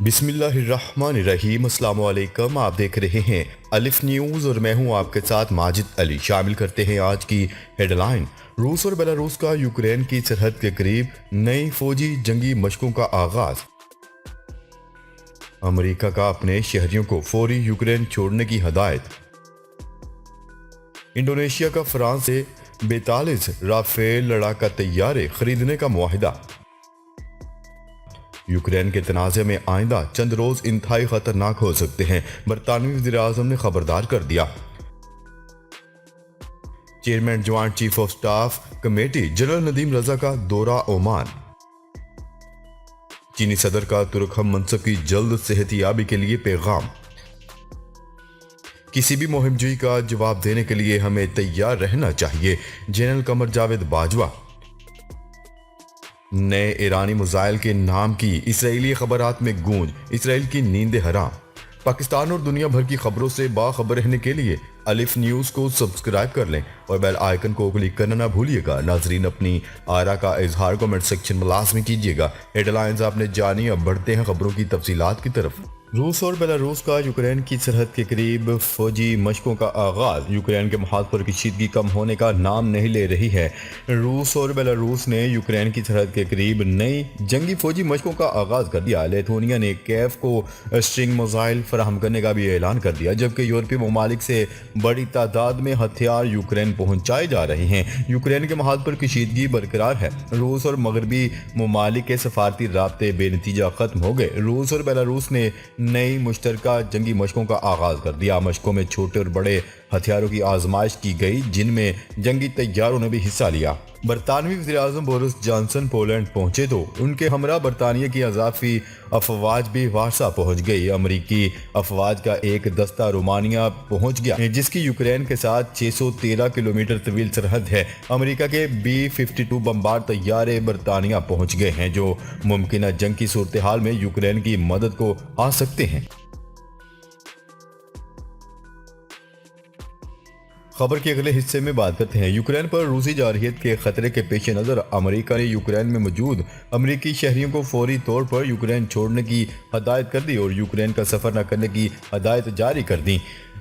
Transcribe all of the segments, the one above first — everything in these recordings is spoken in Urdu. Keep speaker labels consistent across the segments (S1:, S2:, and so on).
S1: بسم اللہ الرحمن الرحیم۔ السلام علیکم، آپ دیکھ رہے ہیں الف نیوز اور میں ہوں آپ کے ساتھ ماجد علی۔ شامل کرتے ہیں آج کی ہیڈ لائن۔ روس اور بیلاروس کا یوکرین کی سرحد کے قریب نئی فوجی جنگی مشقوں کا آغاز۔ امریکہ کا اپنے شہریوں کو فوری یوکرین چھوڑنے کی ہدایت۔ انڈونیشیا کا فرانس سے 42 رافیل لڑاکا طیارے خریدنے کا معاہدہ۔ یوکرین کے تنازع میں آئندہ چند روز انتہائی خطرناک ہو سکتے ہیں، برطانوی وزیر اعظم نے خبردار کر دیا۔ Chairman joint chief of staff committee general Nadeem Raza کا دورہ عمان۔ چینی صدر کا ترک ہم منصب کی جلد صحت یابی کے لیے پیغام۔ کسی بھی مہم جوئی کا جواب دینے کے لیے ہمیں تیار رہنا چاہیے، جنرل قمر جاوید باجوہ۔ نئے ایرانی میزائل کے نام کی اسرائیلی خبرات میں گونج، اسرائیل کی نیند حرام۔ پاکستان اور دنیا بھر کی خبروں سے باخبر رہنے کے لیے الف نیوز کو سبسکرائب کر لیں اور بیل آئیکن کو کلک کرنا نہ بھولیے گا۔ ناظرین، اپنی آراء کا اظہار کمنٹ سیکشن میں لازمی کیجیے گا۔ ہیڈ لائنز آپ نے جانی، اب بڑھتے ہیں خبروں کی تفصیلات کی طرف۔ روس اور بیلاروس کا یوکرین کی سرحد کے قریب فوجی مشقوں کا آغاز۔ یوکرین کے محاذ پر کشیدگی کم ہونے کا نام نہیں لے رہی ہے۔ روس اور بیلاروس نے یوکرین کی سرحد کے قریب نئی جنگی فوجی مشقوں کا آغاز کر دیا۔ لیتھونیا نے کیف کو اسٹرنگ میزائل فراہم کرنے کا بھی اعلان کر دیا، جبکہ یورپی ممالک سے بڑی تعداد میں ہتھیار یوکرین پہنچائے جا رہے ہیں۔ یوکرین کے محاذ پر کشیدگی برقرار ہے۔ روس اور مغربی ممالک کے سفارتی رابطے بے نتیجہ ختم ہو گئے۔ روس اور بیلاروس نے نئی مشترکہ جنگی مشقوں کا آغاز کر دیا۔ مشقوں میں چھوٹے اور بڑے ہتھیاروں کی آزمائش کی گئی، جن میں جنگی طیاروں نے بھی حصہ لیا۔ برطانوی وزیر اعظم بورس جانسن پولینڈ پہنچے تو ان کے ہمراہ برطانیہ کی اضافی افواج بھی وارسا پہنچ گئی۔ امریکی افواج کا ایک دستہ رومانیہ پہنچ گیا، جس کی یوکرین کے ساتھ 613 کلومیٹر طویل سرحد ہے۔ امریکہ کے B-52 بمبار طیارے برطانیہ پہنچ گئے ہیں، جو ممکنہ جنگ کی صورتحال میں یوکرین کی مدد کو آ سکتے ہیں۔ خبر کے اگلے حصے میں بات کرتے ہیں۔ یوکرین پر روسی جارحیت کے خطرے کے پیش نظر امریکہ نے یوکرین میں موجود امریکی شہریوں کو فوری طور پر یوکرین چھوڑنے کی ہدایت کر دی اور یوکرین کا سفر نہ کرنے کی ہدایت جاری کر دی۔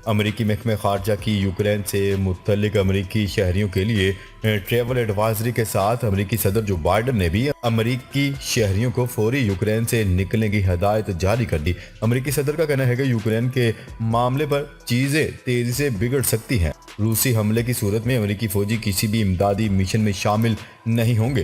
S1: امریکی محکمہ خارجہ کی یوکرین سے متعلق امریکی شہریوں کے لیے ٹریول ایڈوائزری کے ساتھ امریکی صدر جو بائیڈن نے بھی امریکی شہریوں کو فوری یوکرین سے نکلنے کی ہدایت جاری کر دی۔ امریکی صدر کا کہنا ہے کہ یوکرین کے معاملے پر چیزیں تیزی سے بگڑ سکتی ہیں۔ روسی حملے کی صورت میں امریکی فوجی کسی بھی امدادی مشن میں شامل نہیں ہوں گے۔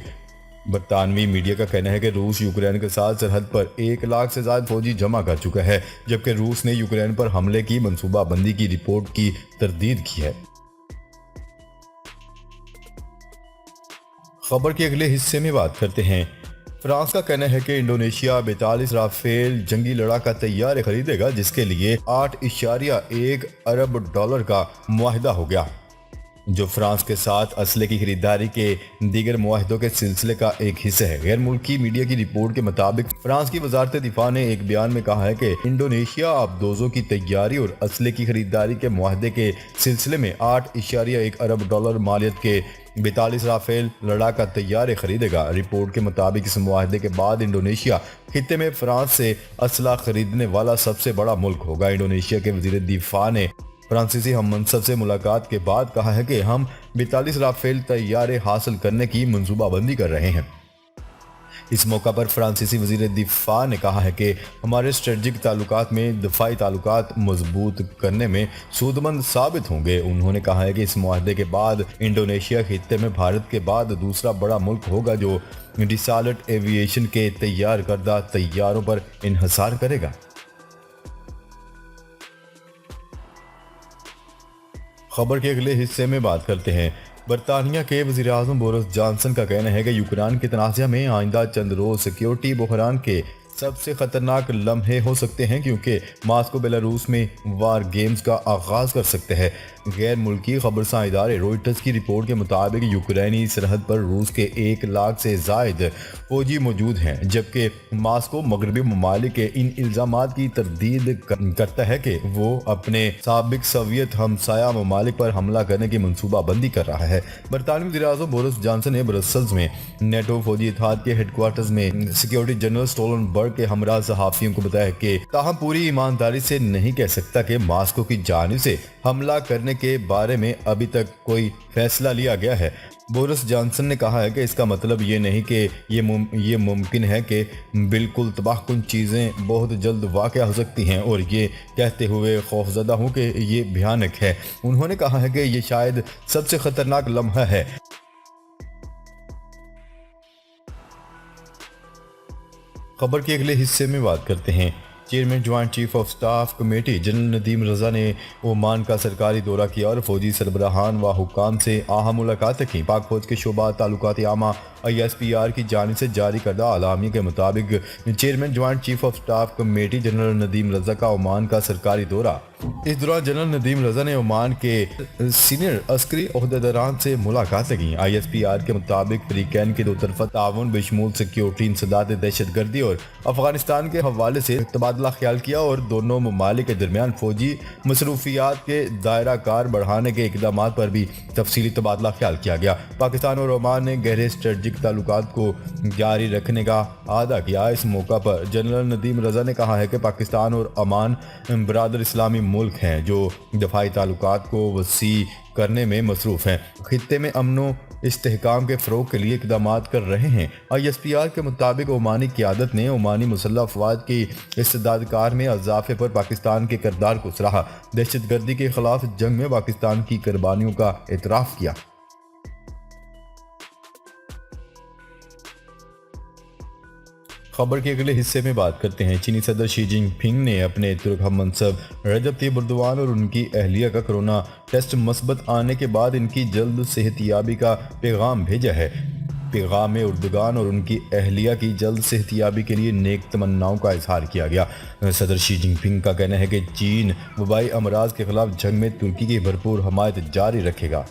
S1: برطانوی میڈیا کا کہنا ہے کہ روس یوکرین کے ساتھ سرحد پر 1 لاکھ سے زائد فوجی جمع کر چکا ہے، جبکہ روس نے یوکرین پر حملے کی منصوبہ بندی کی رپورٹ کی تردید کی ہے۔ خبر کے اگلے حصے میں بات کرتے ہیں۔ فرانس کا کہنا ہے کہ انڈونیشیا 42 رافیل جنگی لڑاکا طیارے خریدے گا، جس کے لیے $8.1 ارب کا معاہدہ ہو گیا، جو فرانس کے ساتھ اسلحے کی خریداری کے دیگر معاہدوں کے سلسلے کا ایک حصہ ہے۔ غیر ملکی میڈیا کی رپورٹ کے مطابق فرانس کی وزارت دفاع نے ایک بیان میں کہا ہے کہ انڈونیشیا آبدوزوں کی تیاری اور اسلحے کی خریداری کے معاہدے کے سلسلے میں $8.1 ارب مالیت کے 42 رافیل لڑاکا طیارے خریدے گا۔ رپورٹ کے مطابق اس معاہدے کے بعد انڈونیشیا خطے میں فرانس سے اسلحہ خریدنے والا سب سے بڑا ملک ہوگا۔ انڈونیشیا کے وزیر دفاع نے فرانسیسی ہم منصب سے ملاقات کے بعد کہا ہے کہ ہم 42 رافیل طیارے حاصل کرنے کی منصوبہ بندی کر رہے ہیں۔ اس موقع پر فرانسیسی وزیر دفاع نے کہا ہے کہ ہمارے اسٹریٹجک تعلقات میں دفاعی تعلقات مضبوط کرنے میں سودمند ثابت ہوں گے۔ انہوں نے کہا ہے کہ اس معاہدے کے بعد انڈونیشیا خطے میں بھارت کے بعد دوسرا بڑا ملک ہوگا جو ڈیسالٹ ایوی ایشن کے تیار کردہ طیاروں پر انحصار کرے گا۔ خبر کے اگلے حصے میں بات کرتے ہیں۔ برطانیہ کے وزیر اعظم بورس جانسن کا کہنا ہے کہ یوکرین کے تنازع میں آئندہ چند روز سیکیورٹی بحران کے سب سے خطرناک لمحے ہو سکتے ہیں، کیونکہ ماسکو بیلاروس میں وار گیمز کا آغاز کر سکتے ہیں۔ غیر ملکی خبرساں ادارے روئٹرز کی رپورٹ کے مطابق یوکرینی سرحد پر روس کے 1 لاکھ سے زائد فوجی موجود ہیں، جبکہ ماسکو مغربی ممالک کے ان الزامات کی تردید کرتا ہے کہ وہ اپنے سابق سوویت ہمسایہ ممالک پر حملہ کرنے کی منصوبہ بندی کر رہا ہے۔ برطانوی وزیر اعظم بورس جانسن نے برسلز میں نیٹو فوجی اتحاد کے ہیڈ کوارٹرز میں سیکیورٹی جنرل اسٹولن برگ لاہور کے ہمراہ صحافیوں کو بتایا کہ تاہم پوری ایمانداری سے نہیں کہہ سکتا کہ ماسکو کی جانب سے حملہ کرنے کے بارے میں ابھی تک کوئی فیصلہ لیا گیا ہے۔ بورس جانسن نے کہا ہے کہ اس کا مطلب یہ نہیں کہ یہ ممکن ہے کہ بالکل تباہ کن چیزیں بہت جلد واقع ہو سکتی ہیں، اور یہ کہتے ہوئے خوفزدہ ہوں کہ یہ بھیانک ہے۔ انہوں نے کہا ہے کہ یہ شاید سب سے خطرناک لمحہ ہے۔ خبر کے اگلے حصے میں بات کرتے ہیں۔ Chairman joint chief of staff committee general Nadeem Raza نے عمان کا سرکاری دورہ کیا اور فوجی سربراہان و حکام سے اہم ملاقاتیں کی۔ پاک فوج کے شعبہ تعلقات عامہ ISPR کی جانب سے جاری کردہ اعلامیہ کے مطابق chairman joint chief of staff committee general Nadeem Raza کا عمان کا سرکاری دورہ۔ اس دوران جنرل ندیم رضا نے عمان کے سینئر عسکری عہدیداران سے ملاقاتیں کی۔ ISPR کے مطابق فریقین کے دو طرفہ تعاون بشمول سیکیورٹی انسداد دہشت گردی اور افغانستان کے حوالے سے تبادلہ خیال کیا، اور دونوں ممالک کے درمیان فوجی مصروفیات کے دائرہ کار بڑھانے کے اقدامات پر بھی تفصیلی تبادلہ خیال کیا گیا۔ پاکستان اور عمان نے گہرے اسٹریٹجک تعلقات کو جاری رکھنے کا اعادہ کیا۔ اس موقع پر جنرل ندیم رضا نے کہا ہے کہ پاکستان اور عمان برادر اسلامی ملک ہیں جو دفاعی تعلقات کو وسیع کرنے میں مصروف ہیں، خطے میں امن و استحکام کے فروغ کے لیے اقدامات کر رہے ہیں۔ ISPR کے مطابق عمانی قیادت نے عمانی مسلح افواج کی استعداد کار میں اضافے پر پاکستان کے کردار کو سراہا، دہشت گردی کے خلاف جنگ میں پاکستان کی قربانیوں کا اعتراف کیا۔ خبر کے اگلے حصے میں بات کرتے ہیں۔ چینی صدر شی جن پنگ نے اپنے ترک ہم منصب رجب طیب اردوان اور ان کی اہلیہ کا کرونا ٹیسٹ مثبت آنے کے بعد ان کی جلد صحت یابی کا پیغام بھیجا ہے۔ پیغام میں اردوغان اور ان کی اہلیہ کی جلد صحت یابی کے لیے نیک تمناؤں کا اظہار کیا گیا۔ صدر شی جن پنگ کا کہنا ہے کہ چین وبائی امراض کے خلاف جنگ میں ترکی کی بھرپور حمایت جاری رکھے گا۔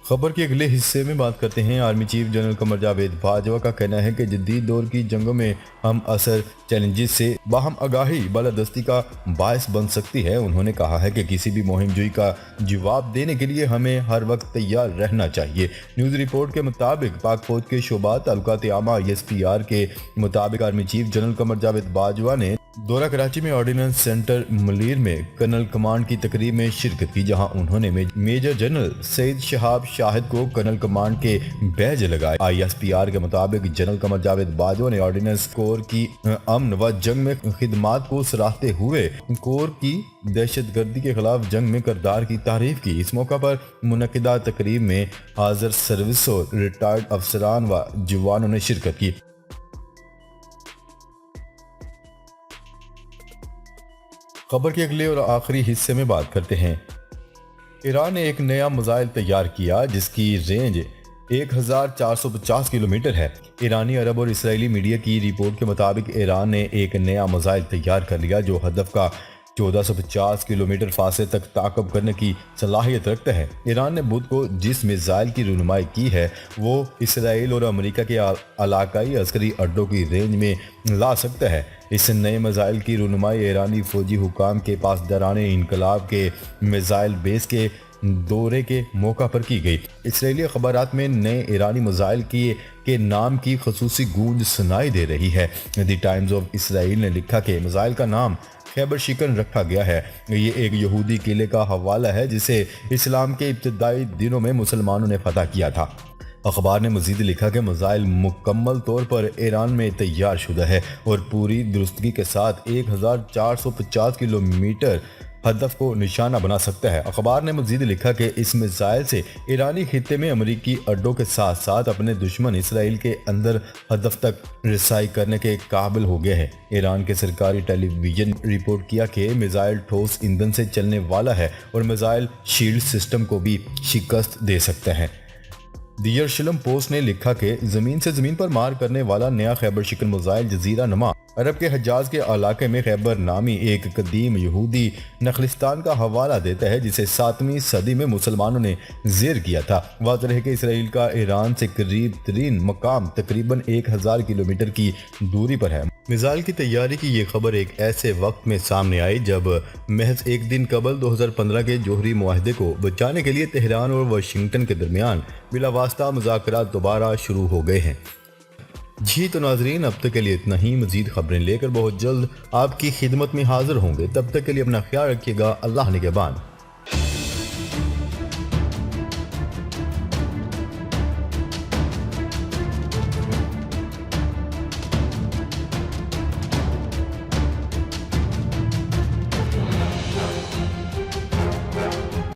S1: خبر کے اگلے حصے میں بات کرتے ہیں۔ Army chief general Qamar Javed Bajwa کا کہنا ہے کہ جدید دور کی جنگوں میں ہم اثر چیلنجز سے باہم آگاہی بالادستی کا باعث بن سکتی ہے۔ انہوں نے کہا ہے کہ کسی بھی مہم جوئی کا جواب دینے کے لیے ہمیں ہر وقت تیار رہنا چاہیے۔ نیوز رپورٹ کے مطابق پاک فوج کے شعبہ تعلقات عامہ ISPR کے مطابق army chief general Qamar Javed Bajwa نے دورہ کراچی میں آرڈیننس سینٹر ملیر میں کرنل کمانڈ کی تقریب میں شرکت کی، جہاں انہوں نے میجر جنرل سعید شہاب شاہد کو کرنل کمانڈ کے بیج لگائے۔ ISPR کے مطابق جنرل قمر جاوید باجوہ نے آرڈیننس کور کی امن و جنگ میں خدمات کو سراہتے ہوئے کور کی دہشت گردی کے خلاف جنگ میں کردار کی تعریف کی۔ اس موقع پر منعقدہ تقریب میں حاضر سروس اور ریٹائرڈ افسران و جوانوں نے شرکت کی۔ خبر کے اگلے اور آخری حصے میں بات کرتے ہیں۔ ایران نے ایک نیا میزائل تیار کیا جس کی رینج 1450 کلومیٹر ہے۔ ایرانی، عرب اور اسرائیلی میڈیا کی رپورٹ کے مطابق ایران نے ایک نیا میزائل تیار کر لیا جو ہدف کا 1450 کلومیٹر فاصلے تک تعاقب کرنے کی صلاحیت رکھتا ہے۔ ایران نے بدھ کو جس میزائل کی رونمائی کی ہے وہ اسرائیل اور امریکہ کے علاقائی عسکری اڈوں کی رینج میں لا سکتا ہے۔ اس نئے میزائل کی رونمائی ایرانی فوجی حکام کے پاسداران انقلاب کے میزائل بیس کے دورے کے موقع پر کی گئی۔ اسرائیلی اخبارات میں نئے ایرانی میزائل کے نام کی خصوصی گونج سنائی دے رہی ہے۔ دی ٹائمز آف اسرائیل نے لکھا کہ میزائل کا نام خیبر شکن رکھا گیا ہے۔ یہ ایک یہودی قلعے کا حوالہ ہے جسے اسلام کے ابتدائی دنوں میں مسلمانوں نے فتح کیا تھا۔ اخبار نے مزید لکھا کہ میزائل مکمل طور پر ایران میں تیار شدہ ہے اور پوری درستگی کے ساتھ 1450 کلومیٹر ہدف کو نشانہ بنا سکتا ہے۔ اخبار نے مزید لکھا کہ اس میزائل سے ایرانی خطے میں امریکی اڈوں کے ساتھ ساتھ اپنے دشمن اسرائیل کے اندر ہدف تک رسائی کرنے کے قابل ہو گئے ہیں۔ ایران کے سرکاری ٹیلی ویژن رپورٹ کیا کہ میزائل ٹھوس ایندھن سے چلنے والا ہے اور میزائل شیلڈ سسٹم کو بھی شکست دے سکتا ہے۔ دی یروشلم پوسٹ نے لکھا کہ زمین سے زمین پر مار کرنے والا نیا خیبر شکن میزائل جزیرہ نما عرب کے حجاز کے علاقے میں خیبر نامی ایک قدیم یہودی نخلستان کا حوالہ دیتا ہے جسے 7ویں صدی میں مسلمانوں نے زیر کیا تھا۔ واضح ہے کہ اسرائیل کا ایران سے قریب ترین مقام تقریباً 1000 کلومیٹر کی دوری پر ہے۔ میزائل کی تیاری کی یہ خبر ایک ایسے وقت میں سامنے آئی جب محض ایک دن قبل 2015 کے جوہری معاہدے کو بچانے کے لیے تہران اور واشنگٹن کے درمیان بلا واسطہ مذاکرات دوبارہ شروع ہو گئے ہیں۔ جی تو ناظرین، اب تک کے لیے اتنا ہی۔ مزید خبریں لے کر بہت جلد آپ کی خدمت میں حاضر ہوں گے۔ تب تک کے لیے اپنا خیال رکھیے گا۔ اللہ نگہبان۔